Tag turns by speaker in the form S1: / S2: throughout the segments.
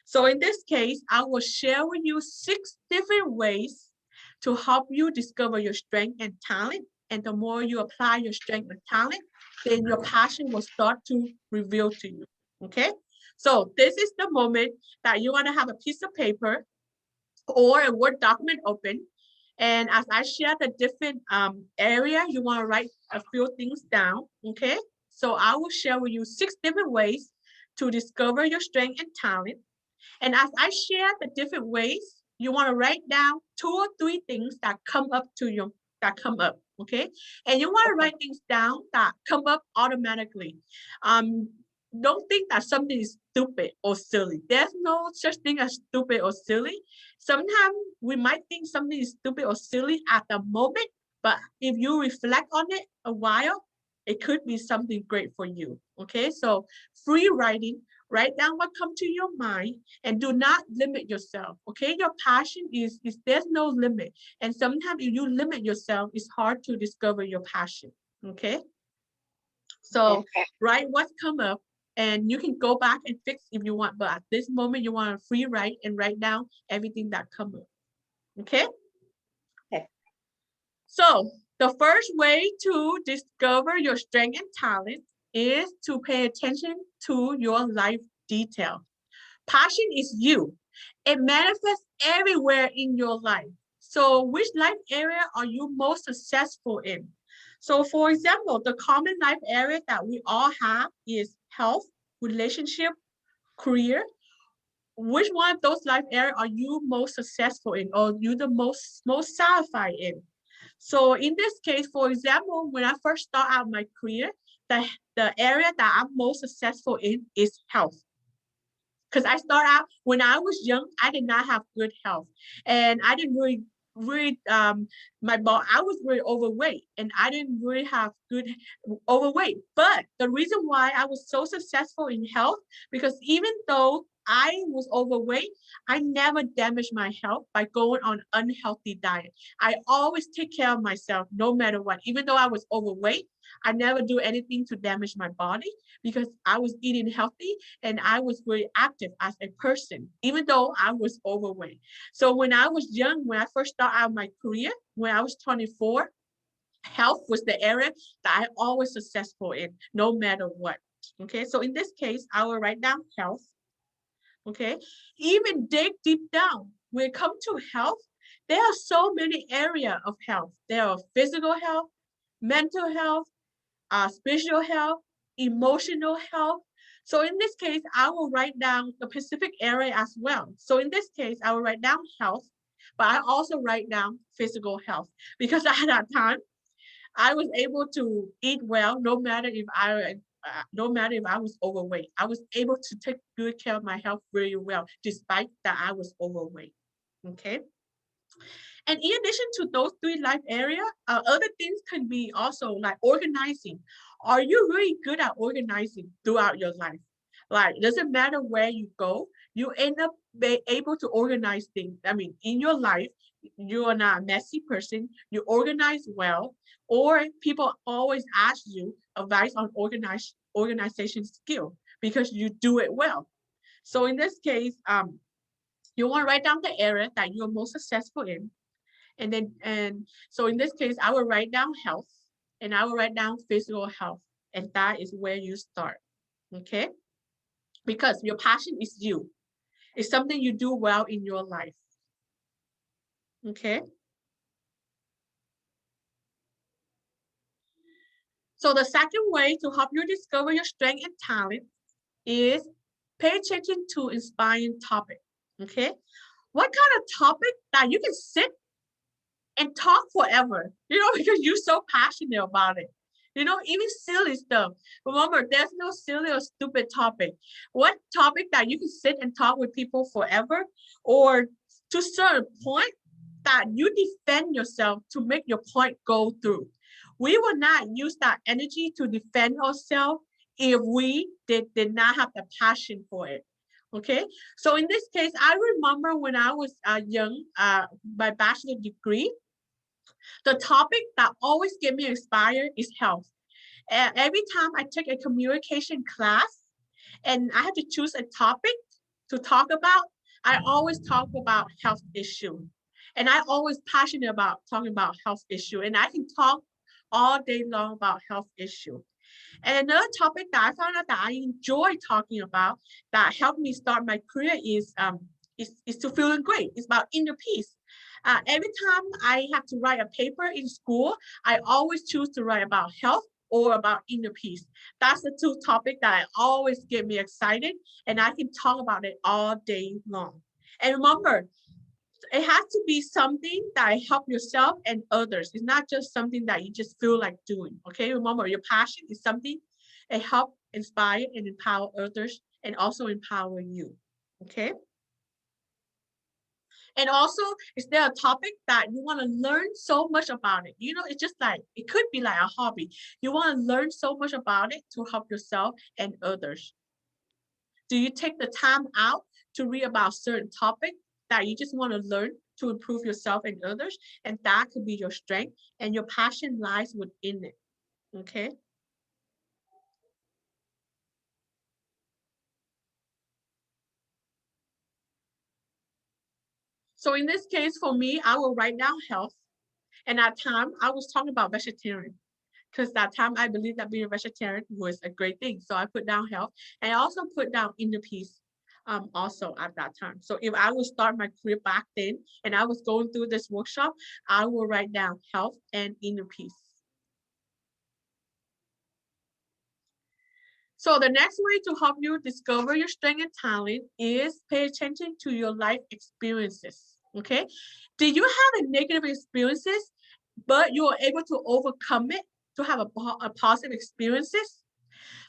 S1: So in this case, I will share with you 6 different ways to help you discover your strength and talent. And the more you apply your strength and talent, then your passion will start to reveal to you. Okay? So this is the moment that you want to have a piece of paper or a Word document open. And as I share the different area, you want to write a few things down. Okay? So I will share with you 6 different ways to discover your strength and talent. And as I share the different ways, you want to write down 2 or 3 things that come up to you, that come up, okay? And you want to write things down that come up automatically. Um, don't think that something is stupid or silly. There's no such thing as stupid or silly. Sometimes we might think something is stupid or silly at the moment, but if you reflect on it a while, it could be something great for you, okay? So free writing, write down what comes to your mind and do not limit yourself, okay? Your passion is there's no limit. And sometimes if you limit yourself, it's hard to discover your passion, okay? So write what's come up and you can go back and fix if you want, but at this moment you want to free write and write down everything that come up, okay?
S2: Okay.
S1: So the first way to discover your strength and talent is to pay attention to your life detail. Passion is you. It manifests everywhere in your life. So which life area are you most successful in? So for example, the common life area that we all have is health, relationship, career. Which one of those life areas are you most successful in or you the most satisfied in? So in this case, for example, when I first start out my career, the area that I'm most successful in is health. Because I started out when I was young, I did not have good health, and I didn't really I was really overweight, and I didn't really have good overweight. But the reason why I was so successful in health because even though I was overweight, I never damaged my health by going on unhealthy diet. I always take care of myself no matter what. Even though I was overweight, I never do anything to damage my body because I was eating healthy and I was very active as a person, even though I was overweight. So when I was young, when I first started out my career, when I was 24, health was the area that I always successful in, no matter what. Okay, so in this case, I will write down health. Okay, even dig deep down. When it comes to health, there are so many areas of health. There are physical health, mental health, spiritual health, emotional health. So in this case, I will write down the specific area as well. So in this case, I will write down health, but I also write down physical health because at that time, I was able to eat well, no matter if I was overweight. I was able to take good care of my health really well, despite that I was overweight. Okay. And in addition to those 3 life areas, other things can be also like organizing. Are you really good at organizing throughout your life? Like, it doesn't matter where you go, you end up be able to organize things. I mean, in your life, you are not a messy person, you organize well, or people always ask you advice on organization skill because you do it well. So in this case, you want to write down the area that you're most successful in and so in this case, I will write down health and I will write down physical health. And that is where you start. Okay? Because your passion is you. It's something you do well in your life. Okay? So the second way to help you discover your strength and talent is pay attention to inspiring topic. Okay? What kind of topic that you can sit and talk forever, because you're so passionate about it. Even silly stuff. Remember, there's no silly or stupid topic. What topic that you can sit and talk with people forever or to certain point that you defend yourself to make your point go through. We will not use that energy to defend ourselves if we did not have the passion for it. Okay, so in this case, I remember when I was young, my bachelor degree, the topic that always get me inspired is health. Every time I take a communication class and I have to choose a topic, to talk about, I always talk about health issue. And I always passionate about talking about health issue. And I can talk all day long about health issue. And another topic that I found out that I enjoy talking about that helped me start my career is to feeling great. It's about inner peace. Every time I have to write a paper in school, I always choose to write about health or about inner peace. That's the two topics that always get me excited, and I can talk about it all day long. And remember, it has to be something that help yourself and others. It's not just something that you just feel like doing. Okay, remember your passion is something that help inspire and empower others and also empower you. Okay. And also, is there a topic that you want to learn so much about it? You know, it's just like, it could be like a hobby. You want to learn so much about it to help yourself and others. Do you take the time out to read about certain topic that you just want to learn to improve yourself and others? And that could be your strength, and your passion lies within it. Okay. So in this case, for me, I will write down health. And at time, I was talking about vegetarian because that time I believe that being a vegetarian was a great thing. So I put down health, and I also put down inner peace also at that time. So if I would start my career back then and I was going through this workshop, I will write down health and inner peace. So the next way to help you discover your strength and talent is pay attention to your life experiences. Okay. Did you have a negative experiences, but you were able to overcome it to have a positive experiences?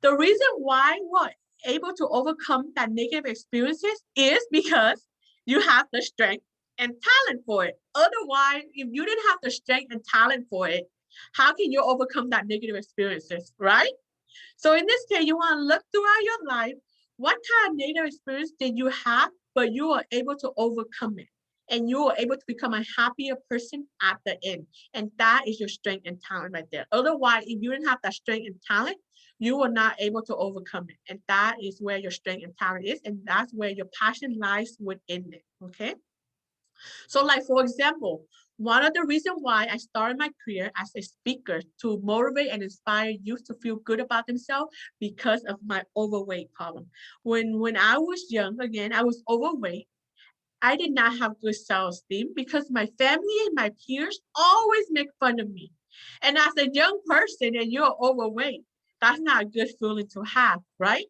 S1: The reason why we're able to overcome that negative experiences is because you have the strength and talent for it. Otherwise, if you didn't have the strength and talent for it, how can you overcome that negative experiences, right? So in this case, you want to look throughout your life, what kind of negative experience did you have, but you were able to overcome it. And you were able to become a happier person at the end. And that is your strength and talent right there. Otherwise, if you didn't have that strength and talent, you were not able to overcome it. And that is where your strength and talent is. And that's where your passion lies within it. Okay. So like, for example, one of the reasons why I started my career as a speaker to motivate and inspire youth to feel good about themselves because of my overweight problem. When I was young, again, I was overweight. I did not have good self-esteem because my family and my peers always make fun of me. And as a young person and you're overweight, that's not a good feeling to have, right?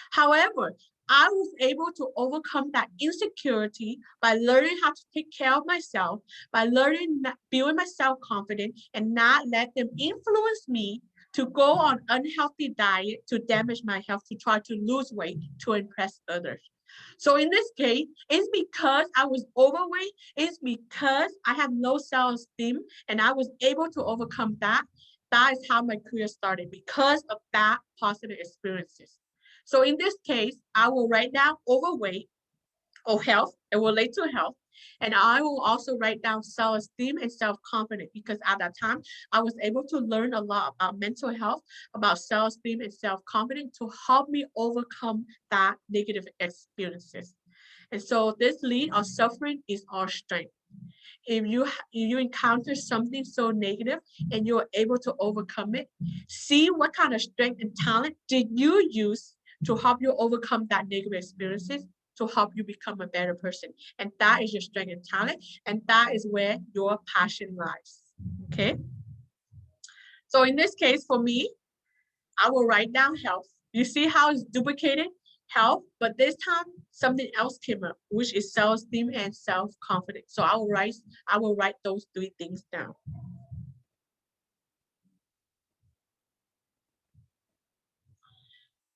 S1: However, I was able to overcome that insecurity by learning how to take care of myself, by learning, building my self-confidence, and not let them influence me to go on unhealthy diet to damage my health, to try to lose weight, to impress others. So in this case, it's because I was overweight, it's because I have low self-esteem, and I was able to overcome that. That is how my career started, because of that positive experiences. So in this case, I will write down overweight or health, it will relate to health. And I will also write down self-esteem and self-confidence because at that time, I was able to learn a lot about mental health, about self-esteem and self-confidence to help me overcome that negative experiences. And so this lead or suffering is our strength. If you encounter something so negative and you're able to overcome it, see what kind of strength and talent did you use to help you overcome that negative experiences to help you become a better person. And that is your strength and talent. And that is where your passion lies. Okay. So in this case, for me, I will write down health. You see how it's duplicated? Health, but this time something else came up, which is self-esteem and self-confidence. So I will write those three things down.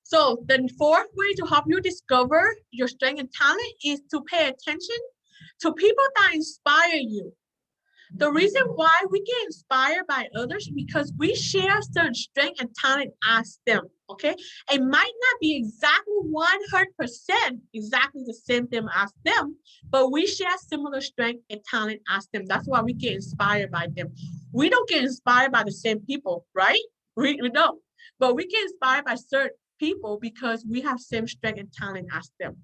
S1: So the fourth way to help you discover your strength and talent is to pay attention to people that inspire you. The reason why we get inspired by others because we share certain strength and talent as them, okay? It might not be exactly 100% exactly the same thing as them, but we share similar strength and talent as them. That's why we get inspired by them. We don't get inspired by the same people, right? We don't. But we get inspired by certain people because we have same strength and talent as them.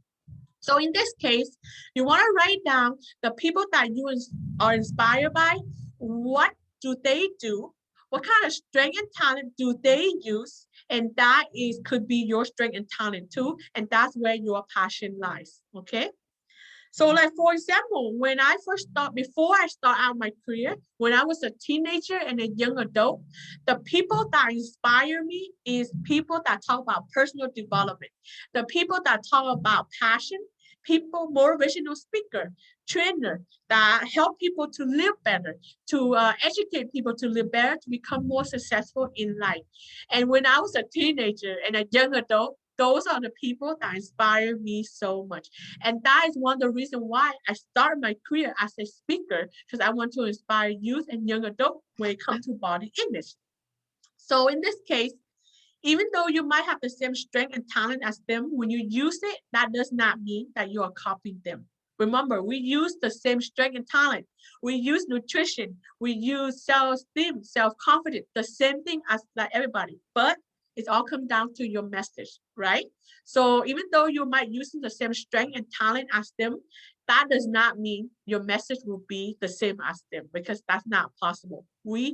S1: So in this case, you want to write down the people that you are inspired by. What do they do? What kind of strength and talent do they use? And that could be your strength and talent too. And that's where your passion lies. Okay. So like, for example, when I first before I start out my career, when I was a teenager and a young adult, the people that inspire me is people that talk about personal development, the people that talk about passion, people, motivational speaker, trainer that help people to live better, to educate people to live better, to become more successful in life. And when I was a teenager and a young adult, those are the people that inspire me so much. And that is one of the reasons why I started my career as a speaker, because I want to inspire youth and young adults when it comes to body image. So in this case, even though you might have the same strength and talent as them, when you use it, that does not mean that you are copying them. Remember, we use the same strength and talent. We use nutrition. We use self-esteem, self-confidence, the same thing as like everybody. But it all comes down to your message, right? So even though you might use the same strength and talent as them, that does not mean your message will be the same as them, because that's not possible. We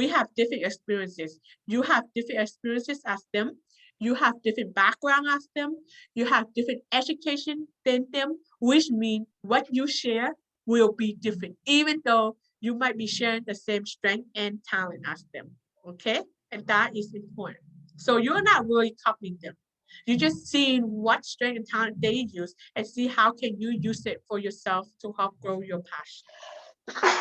S1: have different experiences. You have different experiences as them. You have different background as them. You have different education than them, which means what you share will be different, even though you might be sharing the same strength and talent as them. Okay, and that is important. So you're not really copying them. You're just seeing what strength and talent they use and see how can you use it for yourself to help grow your passion.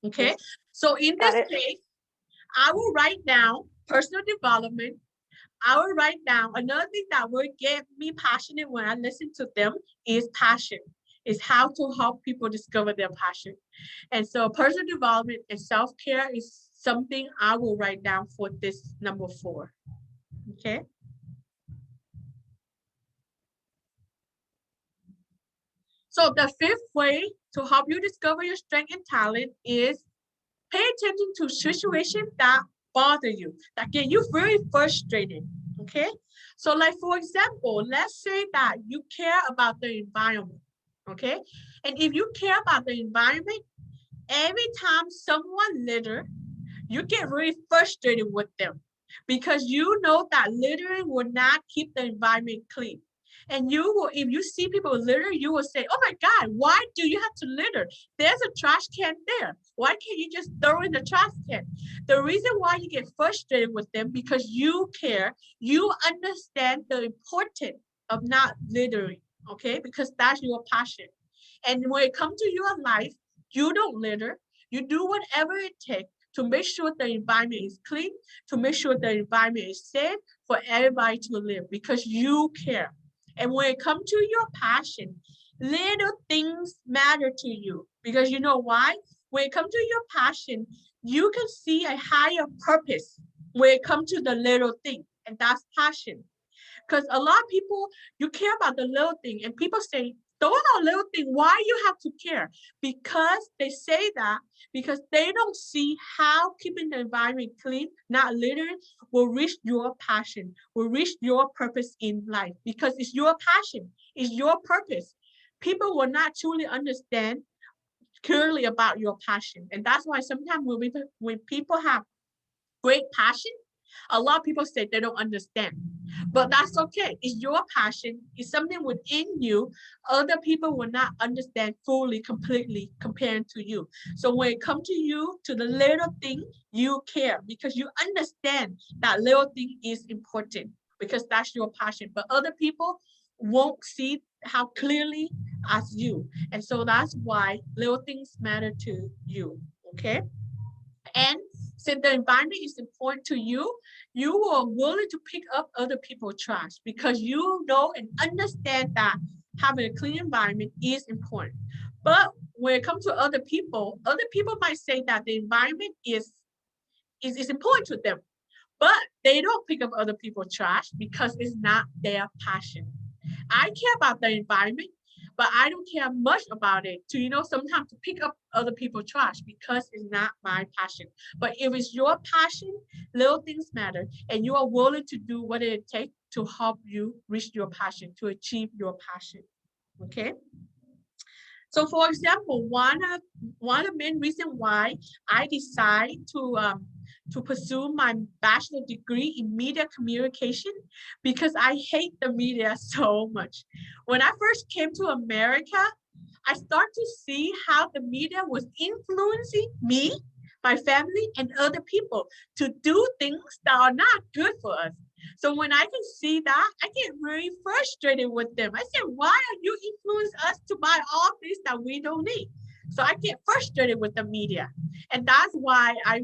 S1: Okay, so in this case, I will write down personal development. I will write down another thing that will get me passionate when I listen to them is passion, is how to help people discover their passion. And so personal development and self-care is something I will write down for this number 4. Okay. So the 5th way to help you discover your strength and talent is pay attention to situations that bother you, that get you very frustrated. Okay. So like, for example, let's say that you care about the environment. Okay. And if you care about the environment, every time someone litter, you get really frustrated with them because you know that littering will not keep the environment clean. And you will, if you see people litter, you will say, oh my God, why do you have to litter? There's a trash can there. Why can't you just throw in the trash can? The reason why you get frustrated with them because you care, you understand the importance of not littering, okay? Because that's your passion. And when it comes to your life, you don't litter. You do whatever it takes to make sure the environment is clean, to make sure the environment is safe for everybody to live because you care. And when it comes to your passion, little things matter to you because you know why? When it comes to your passion, you can see a higher purpose when it comes to the little thing, and that's passion. Because a lot of people, you care about the little thing, and people say, those are little things. Why you have to care? Because they say that because they don't see how keeping the environment clean, not littering, will reach your passion, will reach your purpose in life. Because it's your passion, it's your purpose. People will not truly understand clearly about your passion, and that's why sometimes when people have great passion, a lot of people say they don't understand, but that's okay. It's your passion. It's something within you. Other people will not understand fully, completely comparing to you. So when it comes to you, to the little thing, you care because you understand that little thing is important because that's your passion. But other people won't see how clearly as you. And so that's why little things matter to you. Okay. And since the environment is important to you, you are willing to pick up other people's trash because you know and understand that having a clean environment is important. But when it comes to other people might say that the environment is important to them, but they don't pick up other people's trash because it's not their passion. I care about the environment, but I don't care much about it to, sometimes to pick up other people's trash because it's not my passion. But if it's your passion, little things matter, and you are willing to do what it takes to help you reach your passion, to achieve your passion, okay? So for example, one of the main reasons why I decided to pursue my bachelor degree in media communication, because I hate the media so much. When I first came to America, I started to see how the media was influencing me, my family, and other people to do things that are not good for us. So when I can see that, I get very frustrated with them. I said, why are you influencing us to buy all things that we don't need? So I get frustrated with the media. And that's why I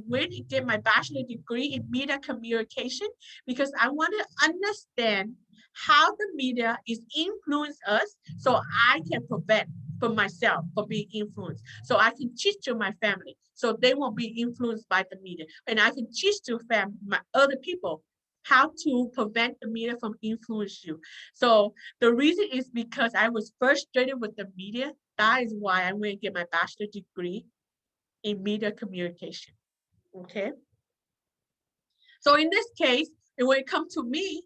S1: went and get my bachelor degree in media communication, because I want to understand how the media is influence us so I can prevent for myself from being influenced. So I can teach to my family so they won't be influenced by the media. And I can teach to my other people how to prevent the media from influence you. So the reason is because I was frustrated with the media. That is why I went and get my bachelor degree in media communication, okay? So in this case, when it comes to me,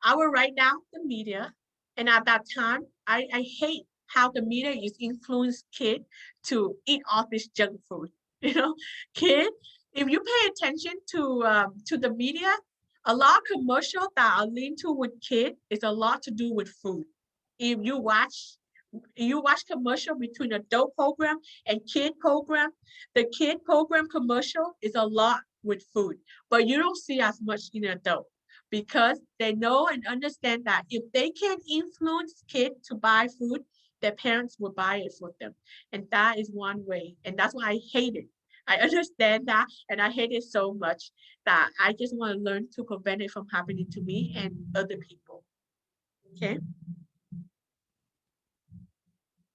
S1: I will write down the media. And at that time, I hate how the media is influenced kids to eat all this junk food. You know, kid, if you pay attention to the media, a lot of commercials that are linked to with kids is a lot to do with food. If you watch commercial between adult program and kid program, the kid program commercial is a lot with food, but you don't see as much in adult, because they know and understand that if they can influence kids to buy food, their parents will buy it for them. And that is one way. And that's why I hate it. I understand that, and I hate it so much that I just want to learn to prevent it from happening to me and other people. Okay.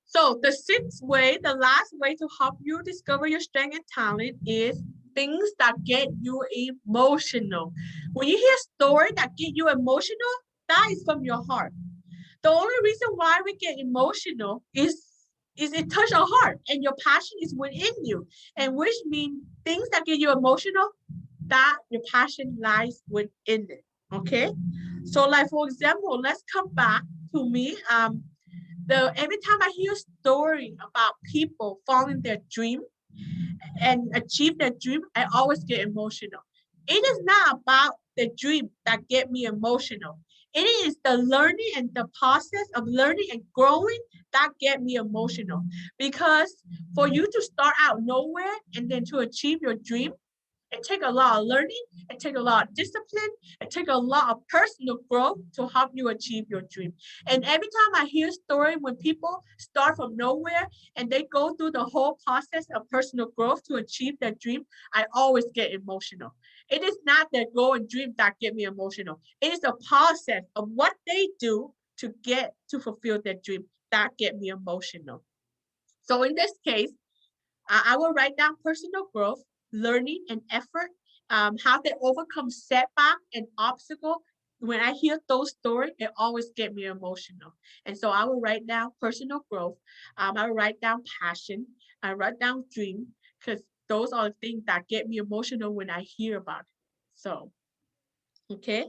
S1: So the sixth way, the last way to help you discover your strength and talent is things that get you emotional. When you hear a story that get you emotional, that is from your heart. The only reason why we get emotional is it touch our heart, and your passion is within you. And which means things that get you emotional, that your passion lies within it. Okay. So like for example, let's come back to me. Every time I hear a story about people following their dream and achieve their dream, I always get emotional. It is not about the dream that get me emotional. It is the learning and the process of learning and growing that get me emotional. Because for you to start out nowhere and then to achieve your dream, it takes a lot of learning, it takes a lot of discipline, it takes a lot of personal growth to help you achieve your dream. And every time I hear a story when people start from nowhere and they go through the whole process of personal growth to achieve their dream, I always get emotional. It is not their goal and dream that get me emotional. It is the process of what they do to get to fulfill their dream that get me emotional. So in this case, I will write down personal growth, learning, and effort, how they overcome setback and obstacle. When I hear those stories, it always get me emotional. And so I will write down personal growth. I will write down passion. I write down dream, because those are the things that get me emotional when I hear about it. So, okay.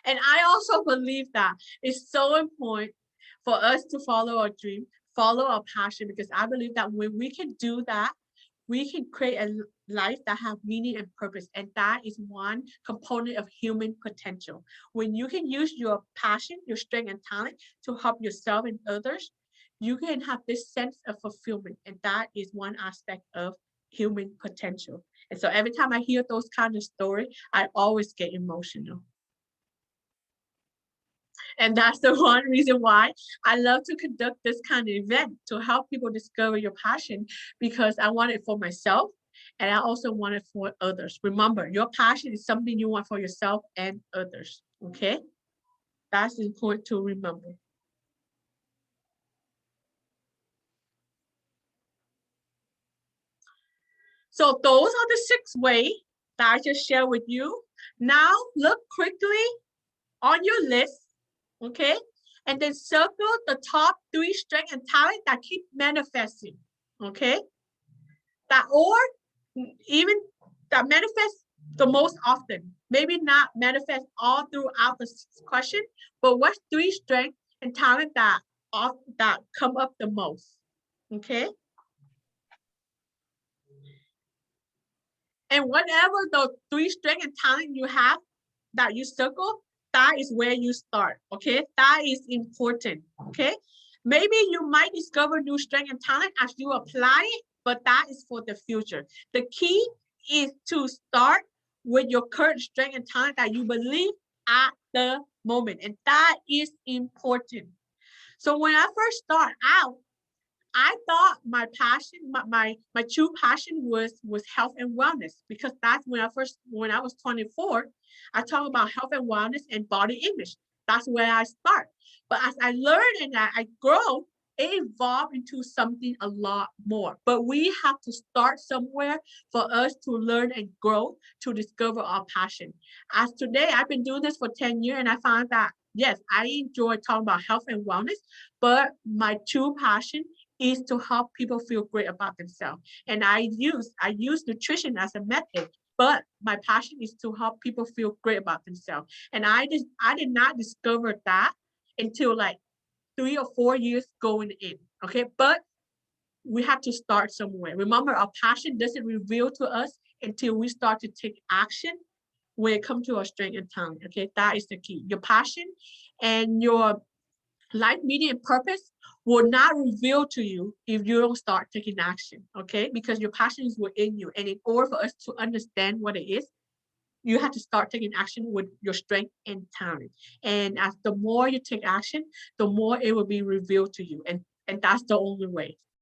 S1: And I also believe that it's so important for us to follow our dream, follow our passion, because I believe that when we can do that, we can create a life that have meaning and purpose. And that is one component of human potential. When you can use your passion, your strength and talent to help yourself and others, you can have this sense of fulfillment. And that is one aspect of human potential. And so every time I hear those kind of stories, I always get emotional. And that's the one reason why I love to conduct this kind of event, to help people discover your passion, because I want it for myself and I also want it for others. Remember, your passion is something you want for yourself and others, okay? That's important to remember. So those are the 6 ways that I just shared with you. Now look quickly on your list, okay? And then circle the top 3 strengths and talent that keep manifesting, okay? That or even that manifest the most often? Maybe not manifest all throughout the question, but what's 3 strengths and talent that come up the most? Okay. And whatever the 3 strengths and talent you have that you circle, that is where you start. Okay, that is important. Okay, maybe you might discover new strength and talent as you apply it, but that is for the future. The key is to start with your current strength and talent that you believe at the moment, and that is important. So when I first start out, I thought my passion, my true passion was health and wellness, because that's when I was 24, I talk about health and wellness and body image. That's where I start. But as I learn and I grow, it evolved into something a lot more. But we have to start somewhere for us to learn and grow to discover our passion. As today, I've been doing this for 10 years and I found that, yes, I enjoy talking about health and wellness, but my true passion is to help people feel great about themselves. And I use nutrition as a method, but my passion is to help people feel great about themselves. And I did not discover that until like 3 or 4 years going in. Okay, but we have to start somewhere. Remember, our passion doesn't reveal to us until we start to take action when it comes to our strength and talent. Okay, that is the key. Your passion and your life meaning and purpose will not reveal to you if you don't start taking action, okay? Because your passion is within you. And in order for us to understand what it is, you have to start taking action with your strength and talent. And as the more you take action, the more it will be revealed to you. And that's the only way.